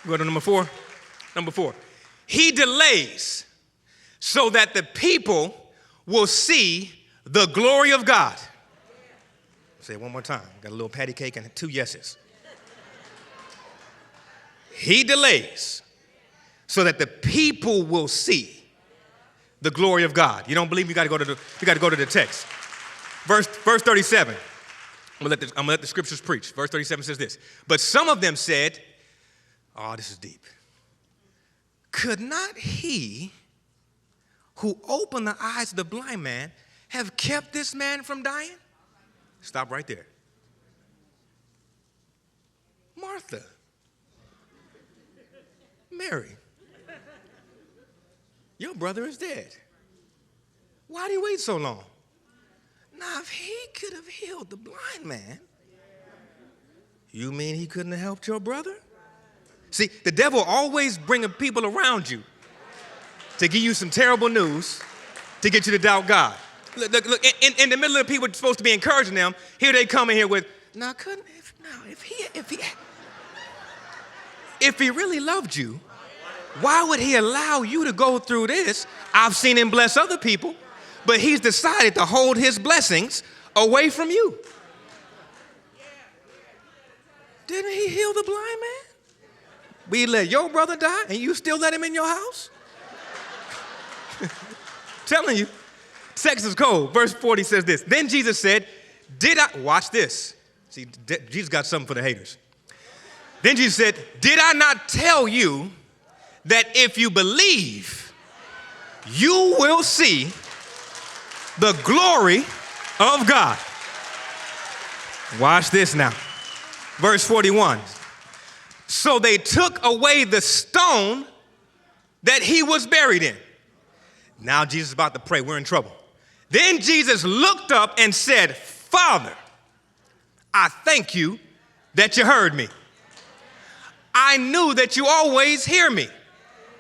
Go to number four. Number four. He delays so that the people will see the glory of God. Say it one more time. Got a little patty cake and 2 yeses. He delays so that the people will see the glory of God. You don't believe me? You got to go to the text. Verse 37. I'm gonna let the scriptures preach. Verse 37 says this. But some of them said, oh, this is deep. Could not he who opened the eyes of the blind man have kept this man from dying? Stop right there. Martha, Mary, your brother is dead. Why did he wait so long? Now, if he could have healed the blind man, you mean he couldn't have helped your brother? See, the devil always bringing people around you to give you some terrible news to get you to doubt God. Look, in the middle of the people supposed to be encouraging them, here they come in here with, if he really loved you, why would he allow you to go through this? I've seen him bless other people, but he's decided to hold his blessings away from you. Didn't he heal the blind man? We let your brother die and you still let him in your house? Telling you, sex is cold. Verse 40 says this. Then Jesus said, watch this. See, Jesus got something for the haters. Then Jesus said, did I not tell you that if you believe, you will see the glory of God? Watch this now. Verse 41. So they took away the stone that he was buried in. Now Jesus is about to pray. We're in trouble. Then Jesus looked up and said, Father, I thank you that you heard me. I knew that you always hear me.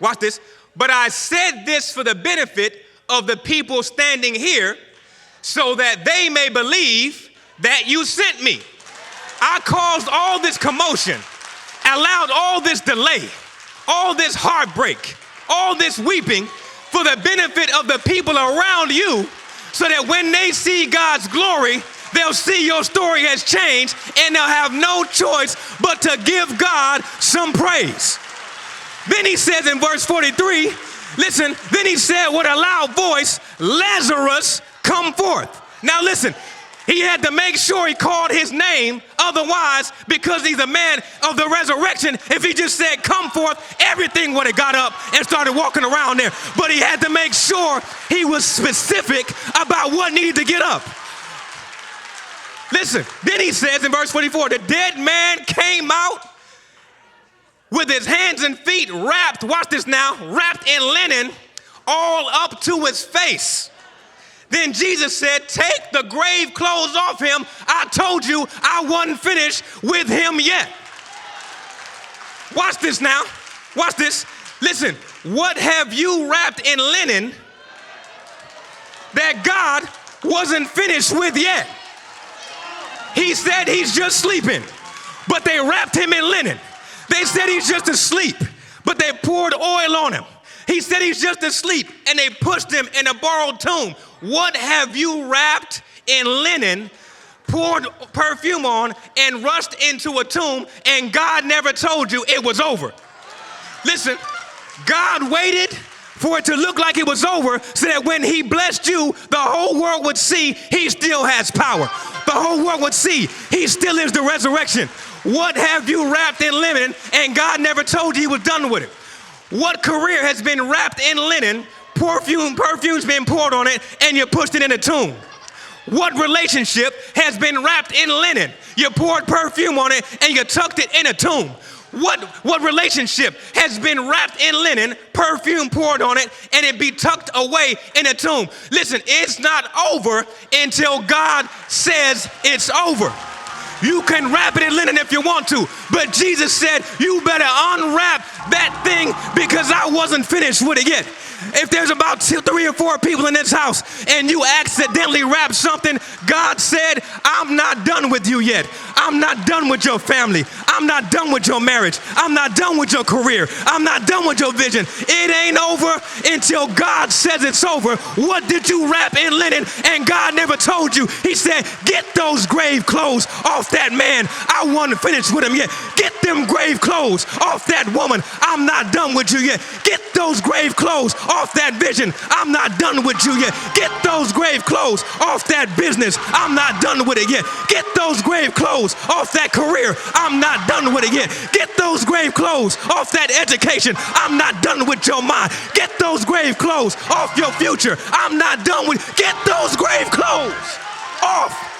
Watch this. But I said this for the benefit of the people standing here so that they may believe that you sent me. I caused all this commotion, allowed all this delay, all this heartbreak, all this weeping for the benefit of the people around you so that when they see God's glory, they'll see your story has changed and they'll have no choice but to give God some praise. Then he says in verse 43, listen, then he said with a loud voice, Lazarus, come forth. Now listen, he had to make sure he called his name. Otherwise, because he's a man of the resurrection, if he just said, come forth, everything would have got up and started walking around there. But he had to make sure he was specific about what needed to get up. Listen, then he says in verse 44, the dead man came out with his hands and feet wrapped, watch this now, wrapped in linen all up to his face. Then Jesus said, take the grave clothes off him. I told you I wasn't finished with him yet. Watch this now. Watch this. Listen, what have you wrapped in linen that God wasn't finished with yet? He said he's just sleeping, but they wrapped him in linen. They said he's just asleep, but they poured oil on him. He said he's just asleep, and they pushed him in a borrowed tomb. What have you wrapped in linen, poured perfume on, and rushed into a tomb, and God never told you it was over? Listen, God waited for it to look like it was over so that when he blessed you, the whole world would see he still has power. The whole world would see he still is the resurrection. What have you wrapped in linen, and God never told you he was done with it? What career has been wrapped in linen, perfume's been poured on it, and you pushed it in a tomb? What relationship has been wrapped in linen? You poured perfume on it, and you tucked it in a tomb. What relationship has been wrapped in linen, perfume poured on it, and it be tucked away in a tomb? Listen, it's not over until God says it's over. You can wrap it in linen if you want to, but Jesus said, you better unwrap that thing because I wasn't finished with it yet. If there's about 3 or 4 people in this house and you accidentally wrap something, God said, I'm not done with you yet. I'm not done with your family. I'm not done with your marriage. I'm not done with your career. I'm not done with your vision. It ain't over until God says it's over. What did you wrap in linen and God never told you? He said, get those grave clothes off that man. I want to finish with him yet. Get them grave clothes off that woman. I'm not done with you yet. Get those grave clothes off that vision. I'm not done with you yet. Get those grave clothes off that business. I'm not done with it yet. Get those grave clothes off that career. I'm not done with it yet. Get those grave clothes off that education. I'm not done with your mind. Get those grave clothes off your future. I'm not done with. Get those grave clothes off